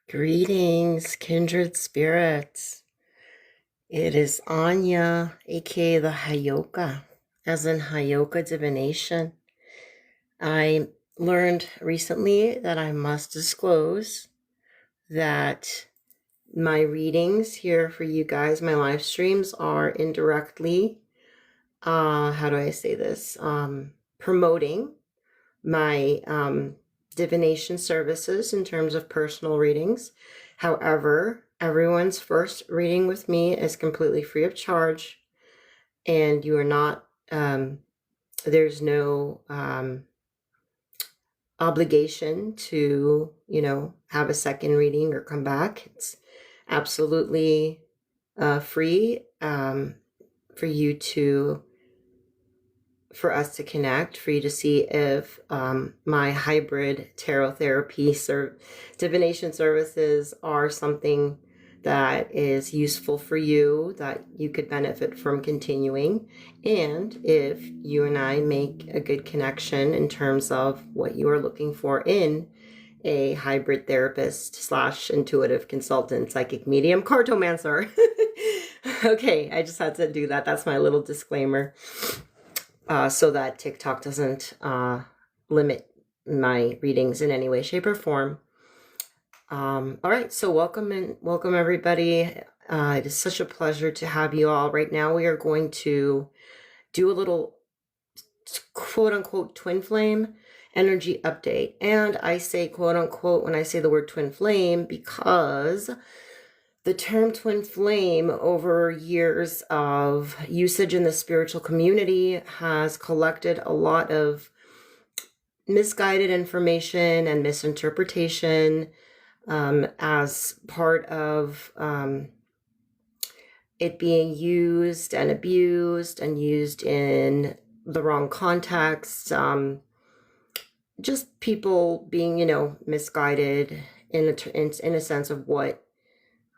Greetings, kindred spirits. It is Anya, aka the Hayoka, as in Hayoka Divination. I learned recently that I must disclose that my readings here for you guys, my live streams, are indirectly, how do I say this, promoting my divination services in terms of personal readings. However, everyone's first reading with me is completely free of charge, and you are not, there's no obligation to, have a second reading or come back. It's absolutely free for you to for us to connect, for you to see if my hybrid tarot therapy divination services are something that is useful for you, that you could benefit from continuing, and if you and I make a good connection in terms of what you are looking for in a hybrid therapist slash intuitive consultant, psychic medium, cartomancer. Okay, I just had to do that. That's my little disclaimer. So that TikTok doesn't limit my readings in any way, shape, or form. All right, so welcome everybody. It is such a pleasure to have you all. Right now we are going to do a little quote unquote twin flame energy update. And I say quote unquote when I say the word twin flame because the term twin flame, over years of usage in the spiritual community, has collected a lot of misguided information and misinterpretation as part of it being used and abused and used in the wrong context. Just people being, misguided in a sense of what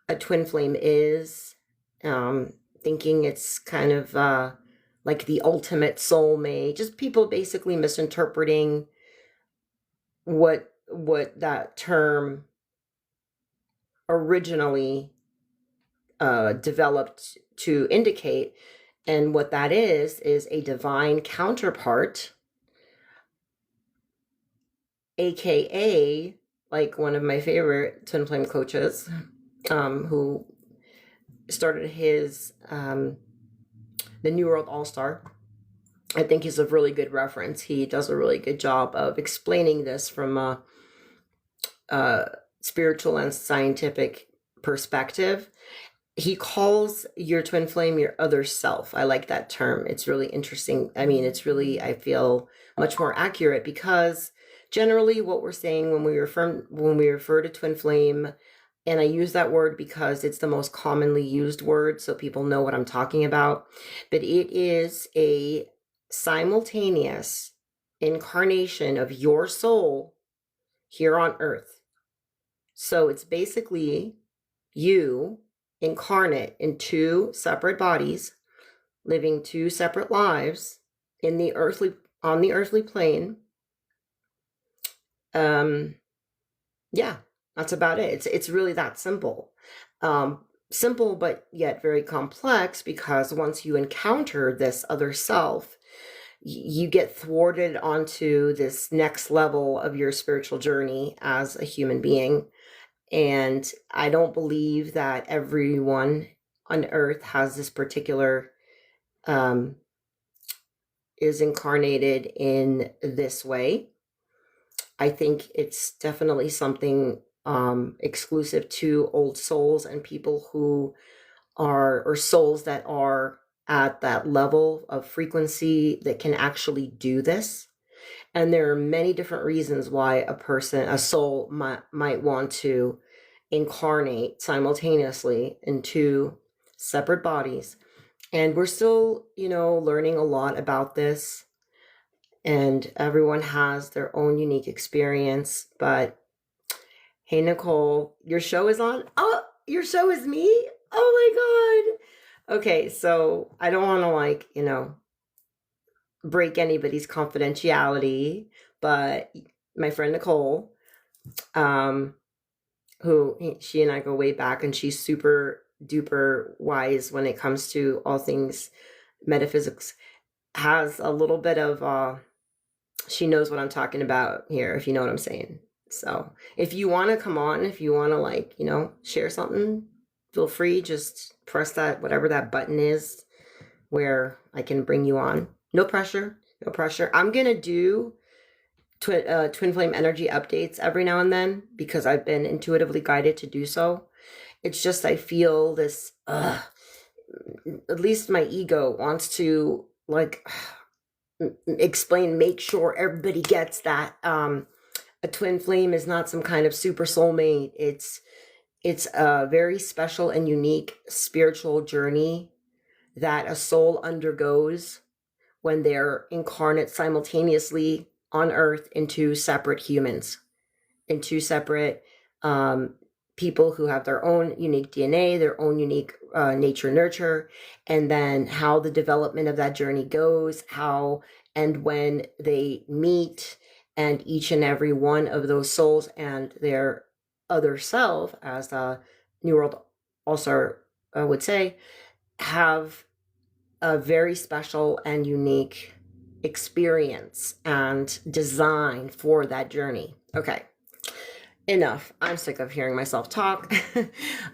a twin flame is, thinking it's kind of like the ultimate soulmate, just people basically misinterpreting what that term originally developed to indicate. And what that is a divine counterpart, aka like one of my favorite twin flame coaches, who started his the New World All-Star. I think he's a really good reference. He does a really good job of explaining this from a spiritual and scientific perspective. He calls your twin flame your other self. I like that term. It's really interesting. I mean, it's really, I feel, much more accurate, because generally what we're saying when we refer to twin flame, and I use that word because it's the most commonly used word, so people know what I'm talking about, but it is a simultaneous incarnation of your soul here on earth. So it's basically you incarnate in two separate bodies, living two separate lives on the earthly plane. Yeah, that's about it. It's really that simple. Simple, but yet very complex, because once you encounter this other self, you get thwarted onto this next level of your spiritual journey as a human being. And I don't believe that everyone on earth has this particular, is incarnated in this way. I think it's definitely something exclusive to old souls and people who are, or souls that are at that level of frequency that can actually do this. And there are many different reasons why a soul might want to incarnate simultaneously in two separate bodies. And we're still, learning a lot about this, and everyone has their own unique experience. But hey, Nicole, your show is on. Oh, your show is me? Oh my God. Okay, so I don't want to break anybody's confidentiality, but my friend Nicole she and I go way back, and she's super duper wise when it comes to all things metaphysics, has a little bit of she knows what I'm talking about here, if you know what I'm saying. So if you want to come on, if you want to, like, share something, feel free. Just press that, whatever that button is, where I can bring you on. No pressure, no pressure. I'm going to do twin flame energy updates every now and then, because I've been intuitively guided to do so. It's just, I feel this, at least my ego wants to, like, explain, make sure everybody gets that a twin flame is not some kind of super soulmate. It's a very special and unique spiritual journey that a soul undergoes when they're incarnate simultaneously on earth into separate humans, into separate people who have their own unique DNA, their own unique nature nurture, and then how the development of that journey goes, how and when they meet, and each and every one of those souls and their other self, as New World also would say, have a very special and unique experience and design for that journey. Okay, enough. I'm sick of hearing myself talk.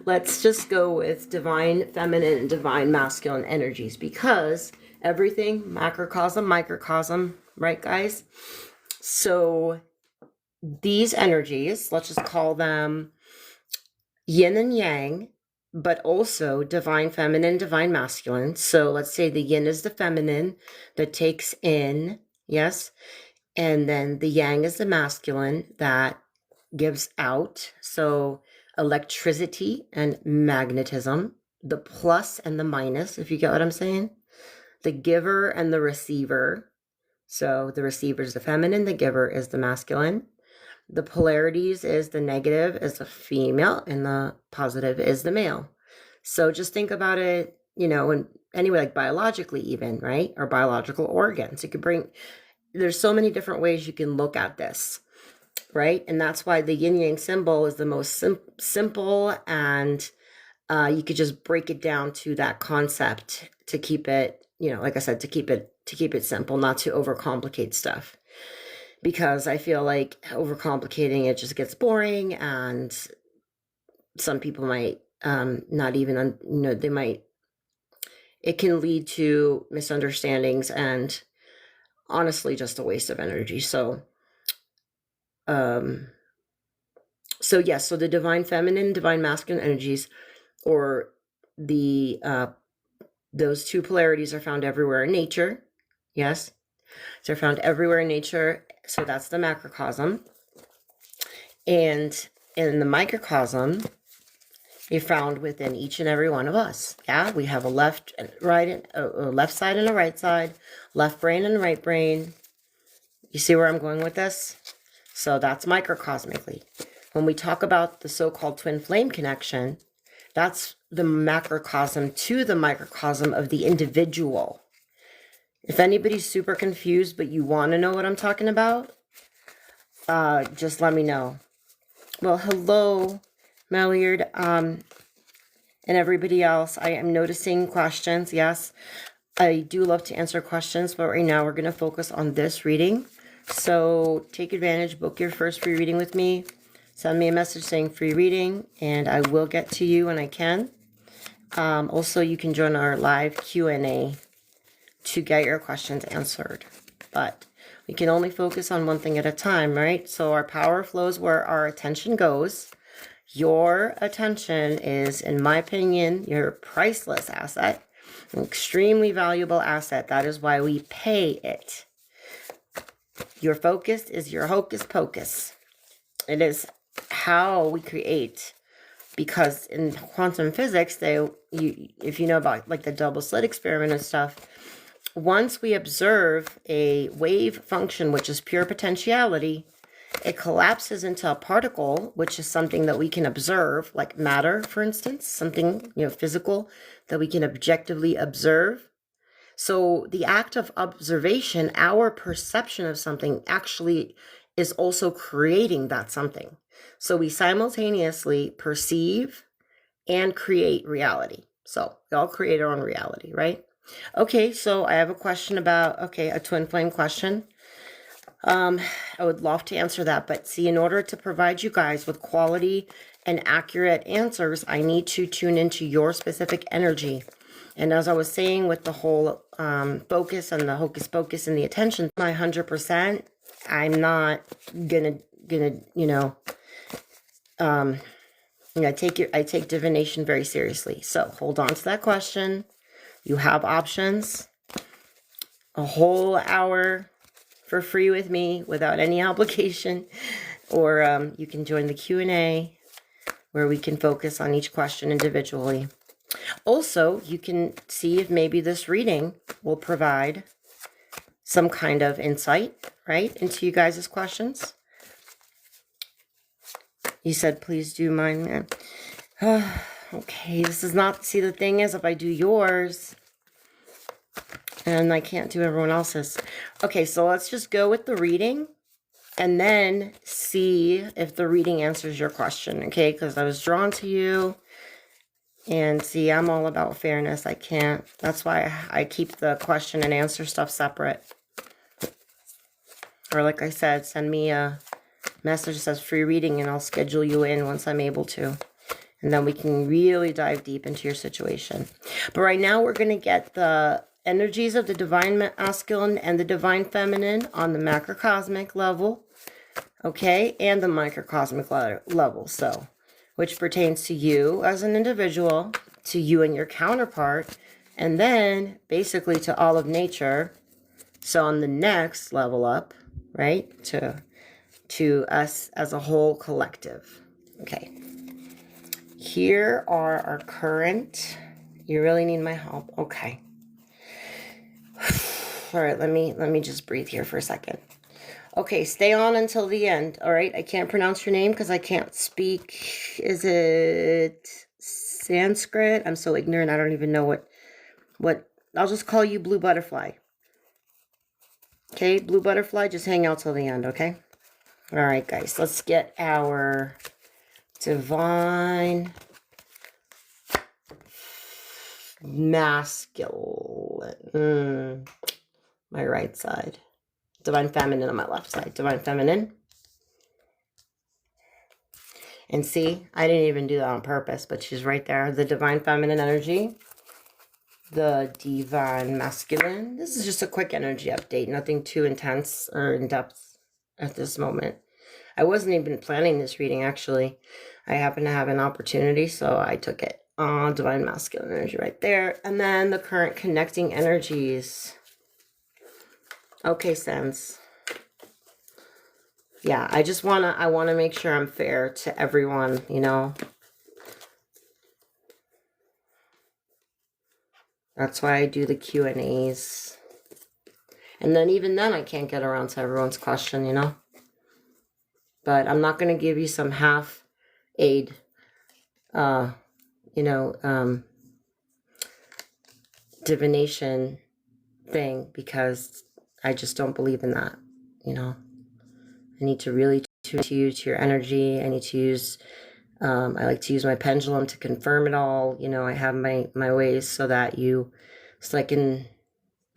Let's just go with divine feminine and divine masculine energies, because everything, macrocosm, microcosm, right, guys? So these energies, let's just call them yin and yang, but also divine feminine, divine masculine. So let's say the yin is the feminine that takes in, yes, and then the yang is the masculine that gives out. So electricity and magnetism, the plus and the minus, if you get what I'm saying, the giver and the receiver. So the receiver is the feminine, the giver is the masculine. The polarities is the negative is the female, and the positive is the male. So just think about it, in anyway, like biologically even, right? Or biological organs. You could there's so many different ways you can look at this, right? And that's why the yin yang symbol is the most simple, and you could just break it down to that concept to keep it, like I said, to keep it simple, not to overcomplicate stuff. Because I feel like overcomplicating it just gets boring, and some people might not even, it can lead to misunderstandings and honestly just a waste of energy. So yes, so the divine feminine, divine masculine energies, or the those two polarities, are found everywhere in nature. Yes, they're found everywhere in nature. So that's the macrocosm. And in the microcosm, they're found within each and every one of us. Yeah, we have a left and right, a left side and a right side, left brain and right brain. You see where I'm going with this? So that's microcosmically. When we talk about the so-called twin flame connection, that's the macrocosm to the microcosm of the individual. If anybody's super confused, but you want to know what I'm talking about, just let me know. Well, hello, Meliard, and everybody else. I am noticing questions. Yes, I do love to answer questions, but right now we're going to focus on this reading. So take advantage, book your first free reading with me. Send me a message saying free reading, and I will get to you when I can. Also, you can join our live Q&A to get your questions answered. But we can only focus on one thing at a time, right? So our power flows where our attention goes. Your attention is, in my opinion, your priceless asset, an extremely valuable asset. That is why we pay it. Your focus is your hocus pocus. It is how we create. Because in quantum physics, if you know about like the double slit experiment and stuff, once we observe a wave function, which is pure potentiality, it collapses into a particle, which is something that we can observe, like matter, for instance, something physical that we can objectively observe. So the act of observation, our perception of something, actually is also creating that something. So we simultaneously perceive and create reality. So we all create our own reality, right? Okay, so I have a question about, a twin flame question. I would love to answer that, but see, in order to provide you guys with quality and accurate answers, I need to tune into your specific energy. And as I was saying with the whole focus and the hocus pocus and the attention, my 100%, I'm not gonna I take divination very seriously. So hold on to that question. You have options. A whole hour for free with me without any obligation, or you can join the Q&A where we can focus on each question individually. Also, you can see if maybe this reading will provide some kind of insight, right, into you guys' questions. You said, please do mine, man. Okay, this is not, see, the thing is, if I do yours, and I can't do everyone else's. Okay, so let's just go with the reading and then see if the reading answers your question, okay? Because I was drawn to you. And see, I'm all about fairness. I can't. That's why I keep the question and answer stuff separate. Or like I said, send me a message that says free reading and I'll schedule you in once I'm able to. And then we can really dive deep into your situation. But right now we're going to get the energies of the divine masculine and the divine feminine on the macrocosmic level. Okay, and the microcosmic level. So, which pertains to you as an individual, to you and your counterpart, and then basically to all of nature. So on the next level up, right, to us as a whole collective. Okay. Here are our current. You really need my help. Okay. All right, let me just breathe here for a second. Okay, stay on until the end, all right? I can't pronounce your name because I can't speak. Is it Sanskrit? I'm so ignorant. I don't even know what. I'll just call you Blue Butterfly. Okay, Blue Butterfly, just hang out till the end, okay? All right, guys, let's get our divine masculine. My right side. Divine feminine on my left side. Divine feminine. And see, I didn't even do that on purpose, but she's right there. The divine feminine energy. The divine masculine. This is just a quick energy update. Nothing too intense or in-depth at this moment. I wasn't even planning this reading, actually. I happened to have an opportunity, so I took it. Divine masculine energy right there. And then the current connecting energies. Okay, Sense. Yeah, I wanna make sure I'm fair to everyone, you know. That's why I do the Q&As. And then even then I can't get around to everyone's question, you know. But I'm not gonna give you some half aid divination thing, because I just don't believe in that, you know. I need to really tune to you, to your energy. I need to use, I like to use my pendulum to confirm it all. You know, I have my ways so I can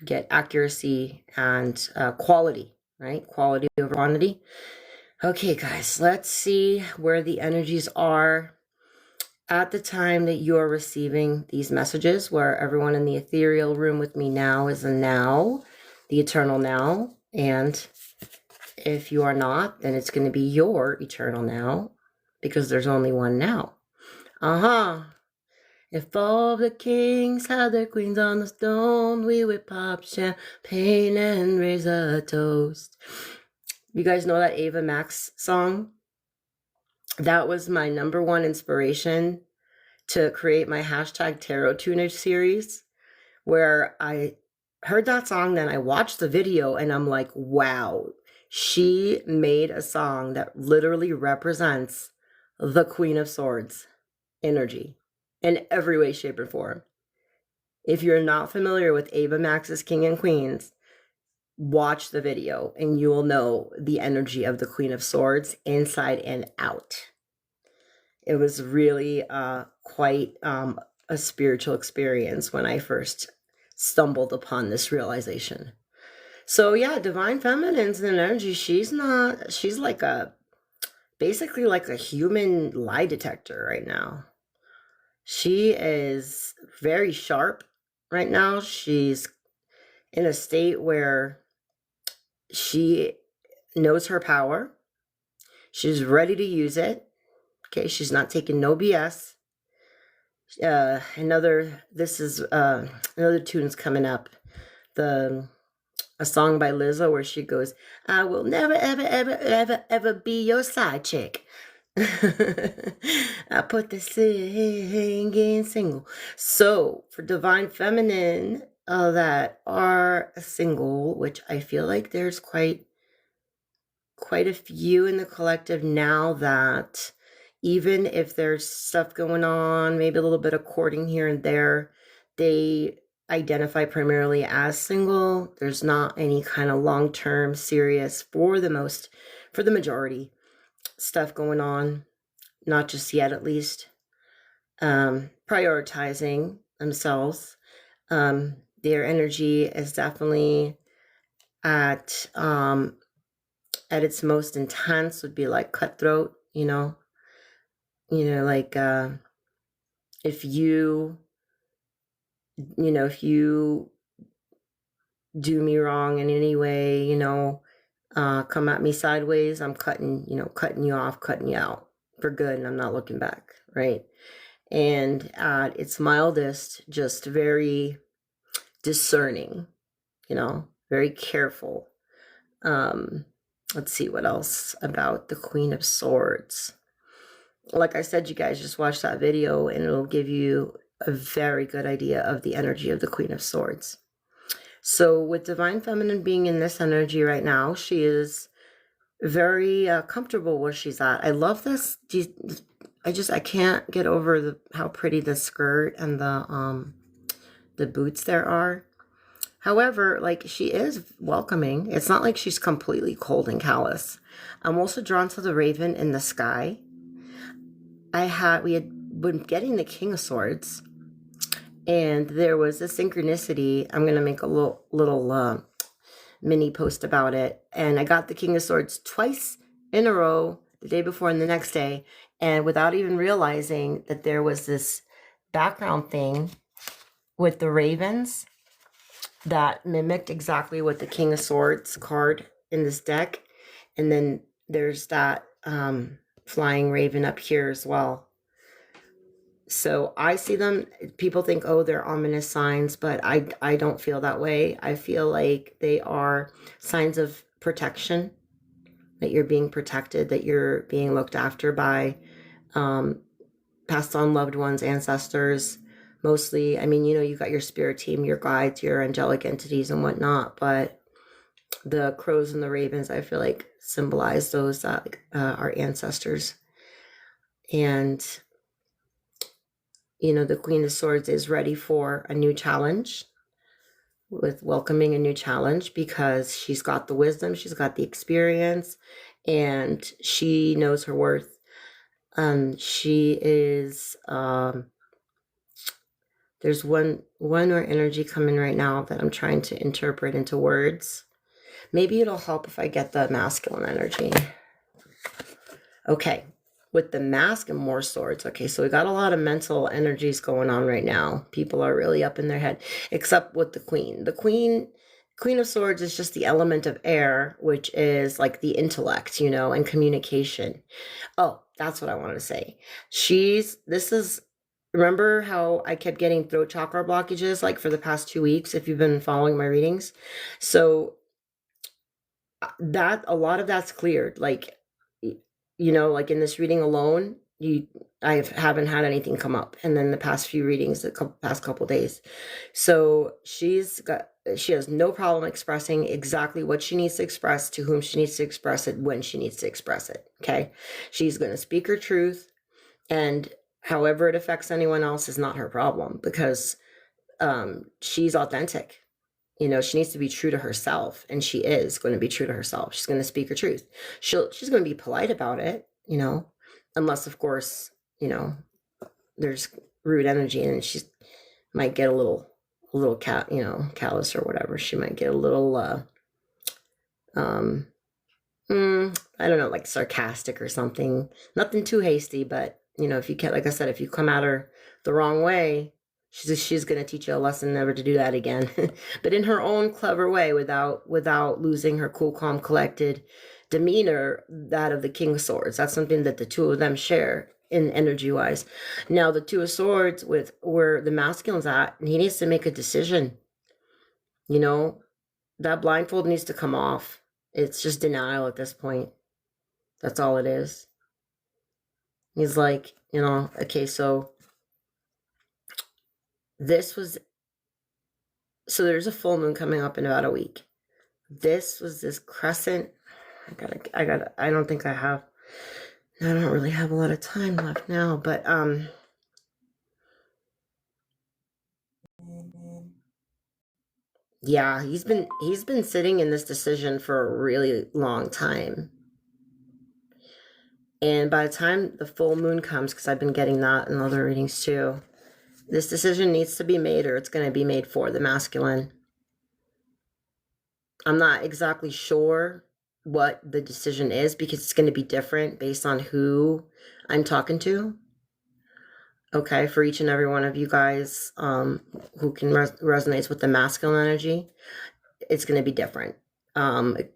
get accuracy and quality, right? Quality over quantity. Okay, guys, let's see where the energies are at the time that you're receiving these messages, where everyone in the ethereal room with me now is a now, the eternal now. And if you are not, then it's going to be your eternal now, because there's only one now. If all the kings had their queens on the throne, we would pop champagne and raise a toast. You guys know that Ava Max song? That was my #1 inspiration to create my hashtag tarot tunage series, where I heard that song, then I watched the video, and I'm like, wow, she made a song that literally represents the Queen of Swords energy in every way, shape, or form. If you're not familiar with Ava Max's King and Queens, watch the video and you will know the energy of the Queen of Swords inside and out. It was really quite a spiritual experience when I first stumbled upon this realization. So yeah, Divine Feminine's an energy. She's like basically like a human lie detector right now. She is very sharp right now. She's in a state where she knows her power. She's ready to use it. Okay, she's not taking no BS. Another tune's coming up. A song by Lizzo where she goes, "I will never, ever, ever, ever, ever be your side chick." I put the singing single. So for Divine Feminine that are single, which I feel like there's quite a few in the collective now, that even if there's stuff going on, maybe a little bit of courting here and there, they identify primarily as single. There's not any kind of long-term serious, for the majority, stuff going on, not just yet at least. Prioritizing themselves. Their energy is definitely at its most intense, would be like cutthroat, like if you do me wrong in any way, come at me sideways, I'm cutting you off, cutting you out for good, and I'm not looking back, right? And at its mildest, just very discerning, very careful. Let's see what else about the Queen of Swords. Like I said, you guys just watch that video and it'll give you a very good idea of the energy of the Queen of Swords. So with Divine Feminine being in this energy right now, she is very comfortable where she's at. I love this. I can't get over how pretty the skirt and the boots there are. However, like, she is welcoming. It's not like she's completely cold and callous. I'm also drawn to the raven in the sky. We had been getting the King of Swords, and there was a synchronicity. I'm going to make a little mini post about it. And I got the King of Swords twice in a row, the day before and the next day. And without even realizing that there was this background thing with the ravens that mimicked exactly what the King of Swords card in this deck. And then there's that flying raven up here as well. So I see them, people think, oh, they're ominous signs, but I don't feel that way. I feel like they are signs of protection, that you're being protected, that you're being looked after by passed on loved ones, ancestors. Mostly, I mean, you got your spirit team, your guides, your angelic entities and whatnot, but the crows and the ravens, I feel like, symbolize those our ancestors. And the Queen of Swords is ready for a new challenge, with welcoming a new challenge, because she's got the wisdom, she's got the experience, and she knows her worth. She is there's one more energy coming right now that I'm trying to interpret into words. Maybe it'll help if I get the masculine energy. Okay, with the mask and more swords. Okay, so we got a lot of mental energies going on right now. People are really up in their head, except with the queen. The queen of Swords is just the element of air, which is like the intellect, and communication. Oh, that's what I wanted to say. Remember how I kept getting throat chakra blockages like for the past 2 weeks, if you've been following my readings? So a lot of that's cleared. Like, like in this reading alone, I haven't had anything come up. And then the past few readings, past couple days. So she has no problem expressing exactly what she needs to express, to whom she needs to express it, when she needs to express it. Okay. She's going to speak her truth, and however it affects anyone else is not her problem, because she's authentic. She needs to be true to herself, and she is going to be true to herself. She's going to speak her truth. She's going to be polite about it, unless, of course, there's rude energy, and she might get a little callous or whatever. She might get a little, I don't know, like sarcastic or something. Nothing too hasty, but if you can, like I said, if you come at her the wrong way, she's going to teach you a lesson never to do that again. But in her own clever way, without losing her cool, calm, collected demeanor, that of the King of Swords. That's something that the two of them share in energy wise. Now the Two of Swords, with where the masculine's at, he needs to make a decision. That blindfold needs to come off. It's just denial at this point. That's all it is. He's like, okay, so there's a full moon coming up in about a week. This was this crescent. I don't really have a lot of time left now, but yeah, he's been sitting in this decision for a really long time. And by the time the full moon comes, because I've been getting that in other readings too, this decision needs to be made, or it's going to be made for the masculine. I'm not exactly sure what the decision is, because it's going to be different based on who I'm talking to. Okay, for each and every one of you guys who can resonates with the masculine energy, it's going to be different. It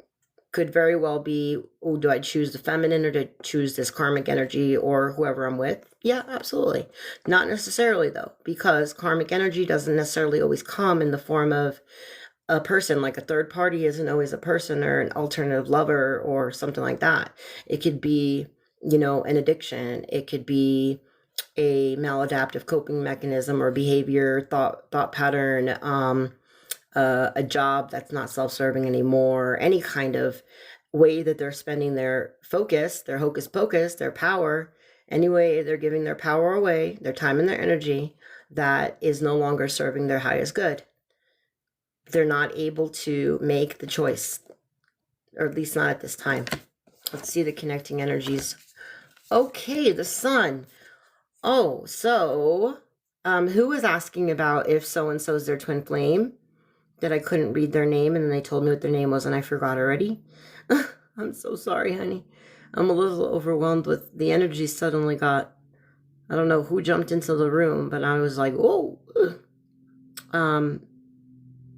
could very well be, do I choose the feminine, or to choose this karmic energy, or whoever I'm with? Yeah, absolutely. Not necessarily, though, because karmic energy doesn't necessarily always come in the form of a person. Like a third party isn't always a person or an alternative lover or something like that. It could be, an addiction. It could be a maladaptive coping mechanism or behavior, thought pattern, a job that's not self-serving anymore, any kind of way that they're spending their focus, their hocus pocus, their power, anyway they're giving their power away, their time and their energy, that is no longer serving their highest good. They're not able to make the choice, or at least not at this time. Let's see the connecting energies. Okay, the sun. Oh, so who was asking about if so-and-so is their twin flame? That I couldn't read their name, and then they told me what their name was, and I forgot already. I'm so sorry, honey. I'm a little overwhelmed with the energy. Suddenly I don't know who jumped into the room, but I was like, oh.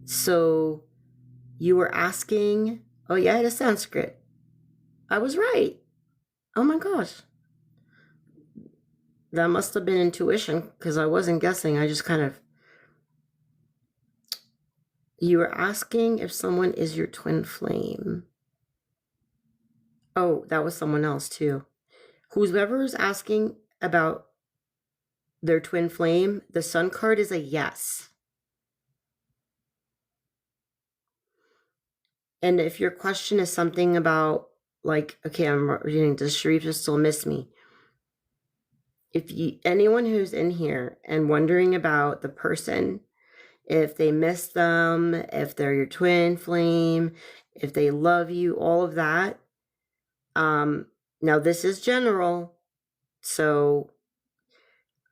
So you were asking, oh yeah, it is Sanskrit. I was right. Oh my gosh. That must have been intuition, because I wasn't guessing. I just kind of... You were asking if someone is your twin flame. Oh, that was someone else too. Whoever is asking about their twin flame, the sun card is a yes. And if your question is something about, like, okay, I'm reading, does Sharif still miss me? If anyone who's in here and wondering about the person, if they miss them, if they're your twin flame, if they love you, all of that. Now this is general,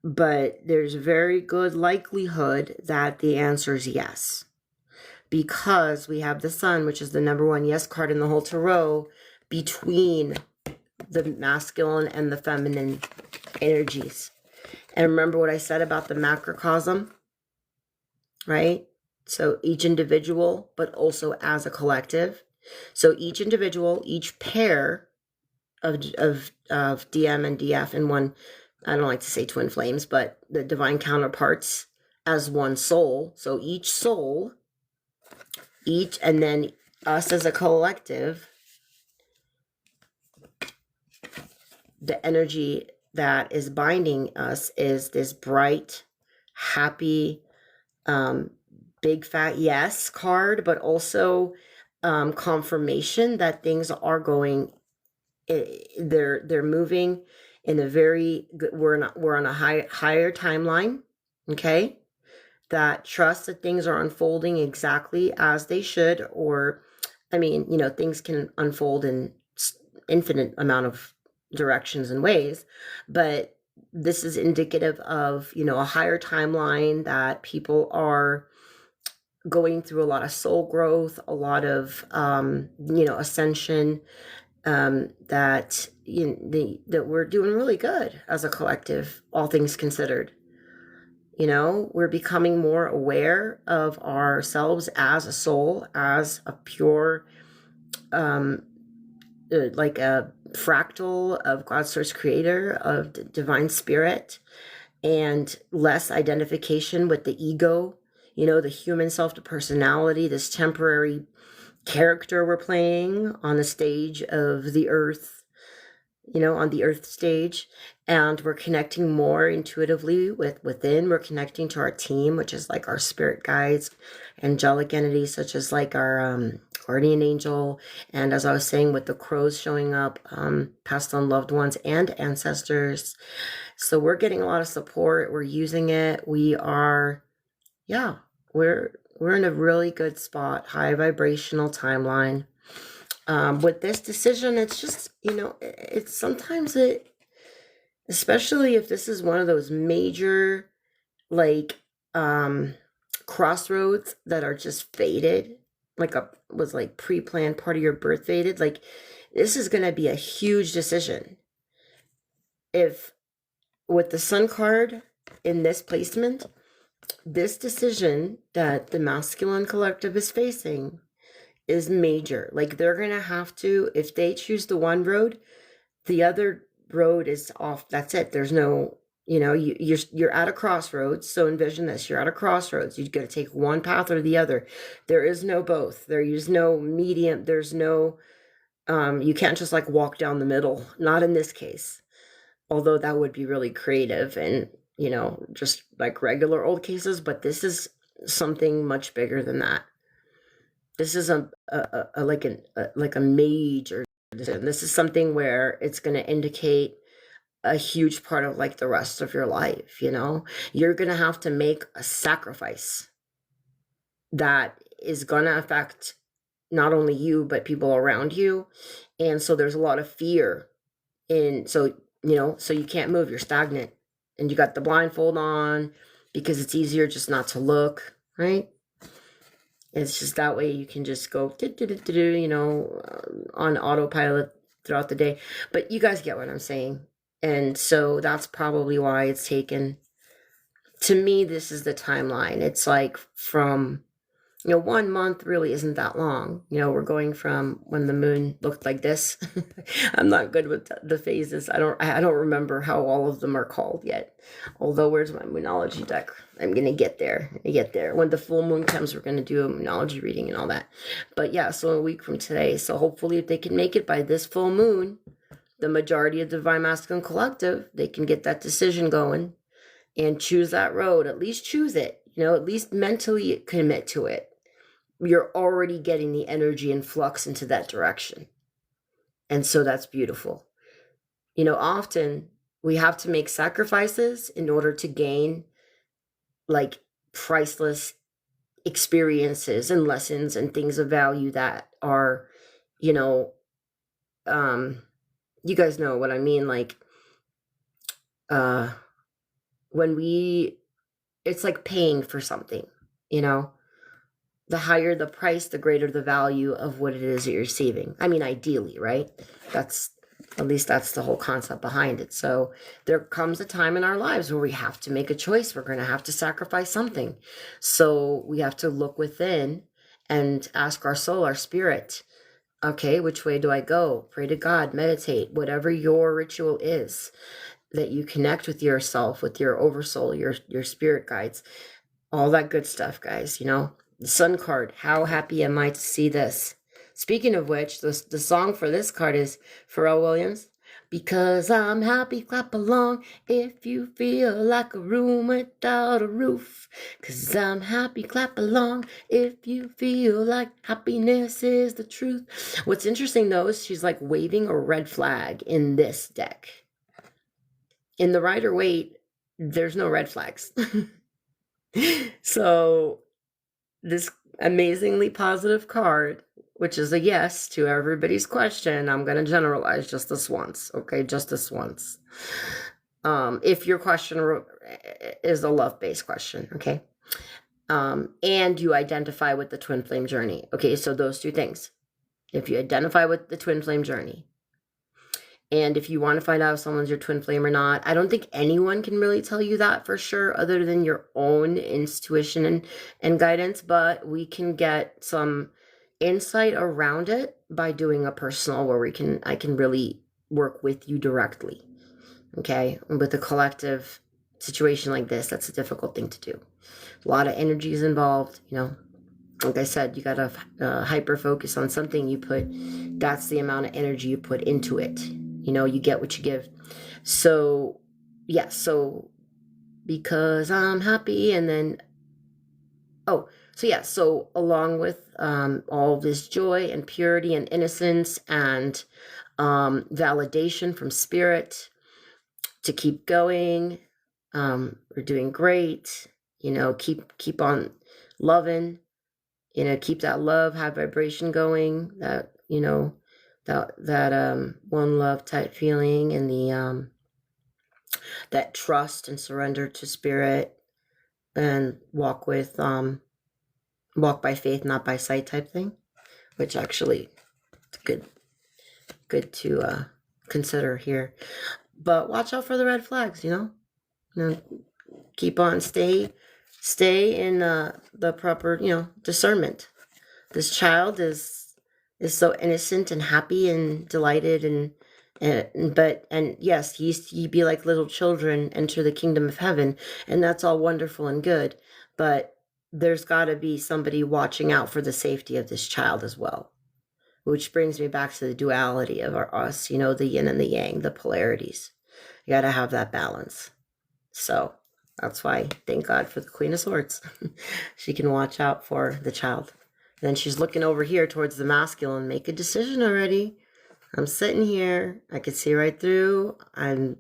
but there's very good likelihood that the answer is yes, because we have the sun, which is the number one yes card in the whole tarot, between the masculine and the feminine energies. And remember what I said about the macrocosm, right? So each individual, but also as a collective. So each individual, each pair of DM and DF in one, I don't like to say twin flames, but the divine counterparts as one soul. So each soul, and then us as a collective, the energy that is binding us is this bright, happy, big fat yes card, but also confirmation that things are going, they're moving in a very good, we're on a higher timeline, okay? that trust that things are unfolding exactly as they should, or, I mean, things can unfold in infinite amount of directions and ways, but this is indicative of, a higher timeline, that people are going through a lot of soul growth, a lot of, ascension, that that we're doing really good as a collective, all things considered. We're becoming more aware of ourselves as a soul, as a pure, like a fractal of God's source creator, of the divine spirit, and less identification with the ego, the human self, the personality, this temporary character we're playing on the stage of the earth, on the earth stage. And we're connecting more intuitively within. We're connecting to our team, which is like our spirit guides, angelic entities, such as like our guardian angel. And as I was saying, with the crows showing up, passed on loved ones and ancestors. So we're getting a lot of support. We're using it. We are, yeah, we're in a really good spot, high vibrational timeline. With this decision, it's just, it's sometimes especially if this is one of those major, like, crossroads that are just fated, like was like pre-planned, part of your birth fated. Like, this is going to be a huge decision. If with the Sun card in this placement, this decision that the masculine collective is facing is major. Like, they're going to have to, if they choose the one road, the other road is off. That's it. There's no, you're at a crossroads. So envision this: you're at a crossroads. You've got to take one path or the other. There is no both. There is no medium. There's no, you can't just like walk down the middle. Not in this case. Although that would be really creative and, just like regular old cases. But this is something much bigger than that. This is like a major decision. This is something where it's going to indicate a huge part of like the rest of your life. You're going to have to make a sacrifice that is going to affect not only you but people around you. And so there's a lot of fear so you can't move. You're stagnant, and you got the blindfold on because it's easier just not to look, right? It's just that way you can just go, on autopilot throughout the day. But you guys get what I'm saying. And so that's probably why it's taken. To me, this is the timeline. It's like from, 1 month really isn't that long. We're going from when the moon looked like this. I'm not good with the phases. I don't remember how all of them are called yet. Although, where's my moonology deck? I'm going to get there. When the full moon comes, we're going to do a moonology reading and all that. But yeah, so a week from today. So hopefully if they can make it by this full moon, the majority of the Divine Masculine Collective, they can get that decision going and choose that road. At least choose it. At least mentally commit to it. You're already getting the energy and flux into that direction. And so that's beautiful. Often we have to make sacrifices in order to gain like priceless experiences and lessons and things of value that are, you guys know what I mean. Like, it's like paying for something, the higher the price, the greater the value of what it is that you're receiving. I mean, ideally, right? That's the whole concept behind it. So there comes a time in our lives where we have to make a choice. We're going to have to sacrifice something. So we have to look within and ask our soul, our spirit, okay, which way do I go? Pray to God, meditate, whatever your ritual is, that you connect with yourself, with your oversoul, your spirit guides, all that good stuff, guys. The Sun card, how happy am I to see this? Speaking of which, the song for this card is Pharrell Williams. Because I'm happy, clap along if you feel like a room without a roof. Because I'm happy, clap along if you feel like happiness is the truth. What's interesting, though, is she's like waving a red flag in this deck. In the Rider-Waite, there's no red flags. So this amazingly positive card, which is a yes to everybody's question. I'm going to generalize just this once. Okay. Just this once. If your question is a love-based question. Okay. And you identify with the twin flame journey. Okay. So those two things. If you identify with the twin flame journey, and if you want to find out if someone's your twin flame or not, I don't think anyone can really tell you that for sure, other than your own intuition and guidance. But we can get some insight around it by doing a personal, where I can really work with you directly. Okay, with a collective situation like this, that's a difficult thing to do. A lot of energy is involved. Like I said, you got to hyper focus on something you put. That's the amount of energy you put into it. You get what you give. So, yeah, so because I'm happy, and then, so along with all this joy and purity and innocence and validation from spirit to keep going, we're doing great, keep on loving, keep that love, high vibration going, that, that one love type feeling, and the that trust and surrender to spirit, and walk by faith, not by sight type thing, which actually is good to consider here. But watch out for the red flags, keep on, stay in the proper, discernment. This child is so innocent and happy and delighted, and yes, ye be like little children, enter the kingdom of heaven, and that's all wonderful and good, but there's got to be somebody watching out for the safety of this child as well, which brings me back to the duality of us, the yin and the yang, the polarities. You got to have that balance. So that's why, thank God for the Queen of Swords. She can watch out for the child. Then she's looking over here towards the masculine. Make a decision already. I'm sitting here. I can see right through. I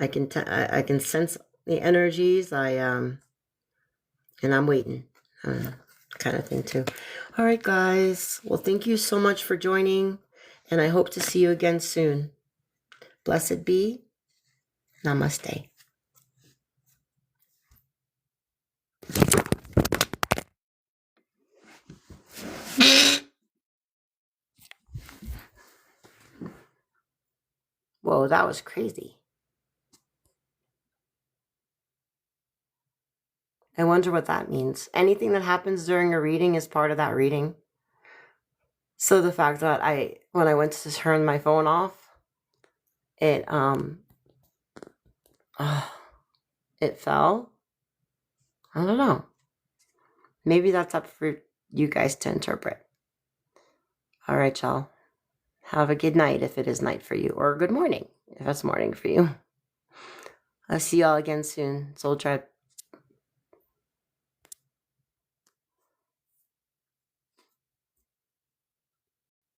can sense the energies. And I'm waiting, kind of thing too. All right, guys. Well, thank you so much for joining, and I hope to see you again soon. Blessed be. Namaste. Whoa, that was crazy. I wonder what that means. Anything that happens during a reading is part of that reading. So the fact that when I went to turn my phone off, it fell. I don't know. Maybe that's up for you guys to interpret. All right, y'all. Have a good night if it is night for you, or a good morning if it's morning for you. I'll see y'all again soon. Soul Tribe.